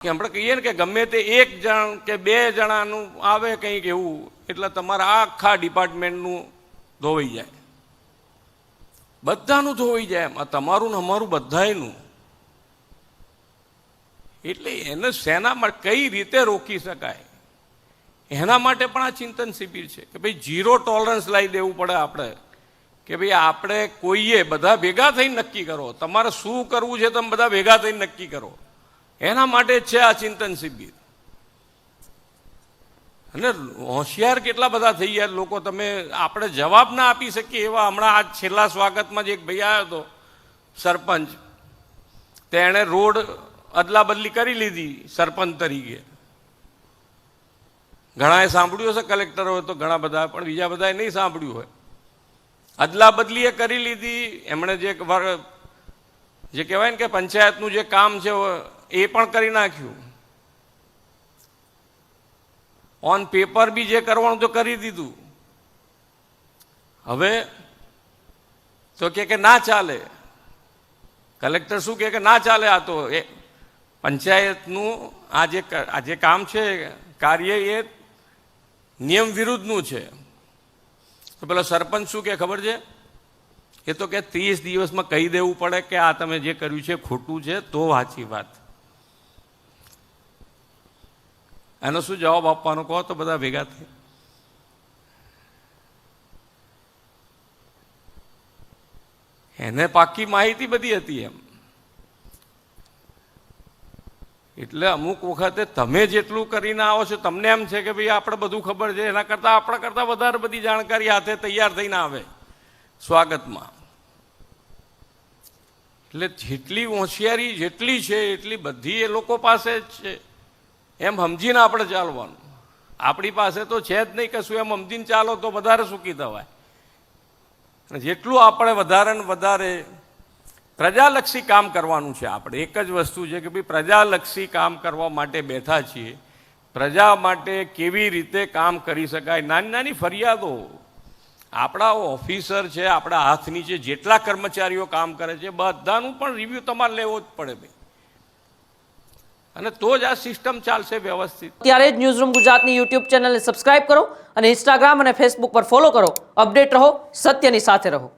કે આપણે કહીએ ને કે ગમે તે એક જણ કે બે જણાનું આવે કંઈક એવું એટલે તમારા આખા ડિપાર્ટમેન્ટનું ધોવાઈ જાય, બધાનું ધોવાઈ જાય. એમ તમારું ને અમારું બધાયનું. એટલે એને શેના માટે કઈ રીતે રોકી શકાય એના માટે પણ આ ચિંતન શિબિર છે કે ભાઈ ઝીરો ટોલરન્સ લાવી દેવું પડે આપણે કે ભાઈ આપણે કોઈએ બધા ભેગા થઈને નક્કી કરો, તમારે શું કરવું છે તમે બધા ભેગા થઈને નક્કી કરો. એના માટે જ છે આ ચિંતન શિબિર. અને હોશિયાર કેટલા બધા થઈ ગયા લોકો, તમે આપણે જવાબ ના આપી શકીએ એવા. હમણાં આ છેલ્લા સ્વાગતમાં જ એક ભાઈ આવ્યો હતો સરપંચ, તેણે રોડ અદલા બદલી કરી લીધી સરપંચ તરીકે. ઘણાએ સાંભળ્યું હશે, કલેક્ટર હોય તો ઘણા બધા, પણ બીજા બધાએ નહીં સાંભળ્યું હોય. અદલા બદલી એ કરી લીધી. એમણે જે કહેવાય ને કે પંચાયતનું જે કામ છે એ પણ કરી નાખ્યું. ઓન પેપર બી જે કરવાનું તો કરી દીધું. હવે તો કે ના ચાલે. કલેક્ટર શું કે ના ચાલે, આ તો એ પંચાયતનું આ જે કામ છે કાર્ય એ નિયમ વિરુદ્ધનું છે. તો પેલો સરપંચ શું કે ખબર છે, એ તો કે 30 દિવસમાં કહી દેવું પડે કે આ તમે જે કર્યું છે ખોટું છે તો સાચી વાત. એનો શું જવાબ આપવાનો કહો તો બધા ભેગા થઈ. એને પાકી માહિતી બધી હતી એમ. એટલે અમુક વખતે તમે જેટલું કરીને આવો છો તમને એમ છે કે ભાઈ આપણે બધું ખબર છે, એના કરતાં આપણા કરતાં વધારે બધી જાણકારી હાથે તૈયાર થઈને આવે સ્વાગતમાં. એટલે જેટલી હોશિયારી જેટલી છે એટલી બધી એ લોકો પાસે જ છે એમ સમજીને આપણે ચાલવાનું. આપણી પાસે તો છે જ નહીં કશું, એમ સમજીને ચાલો તો વધારે સુખી થવાય. જેટલું આપણે વધારે ને વધારે પ્રજાલક્ષી કામ કરવાનું છે. આપણે એક જ વસ્તુ છે કે ભાઈ પ્રજાલક્ષી કામ કરવા માટે બેઠા છીએ. પ્રજા માટે કેવી રીતે કામ કરી શકાય, નાની નાની ફરિયાદો. આપણા ઓફિસર છે, આપણા હાથ નીચે જેટલા કર્મચારીઓ કામ કરે છે બધાનું પણ રિવ્યુ તમારે લેવો જ પડે ભાઈ, અને તો જ આ સિસ્ટમ ચાલશે વ્યવસ્થિત. ત્યારે જ ન્યૂઝરૂમ ગુજરાતની યુટ્યુબ ચેનલને સબસ્ક્રાઇબ કરો અને ઇન્સ્ટાગ્રામ અને ફેસબુક પર ફોલો કરો. અપડેટ રહો, સત્યની સાથે રહો.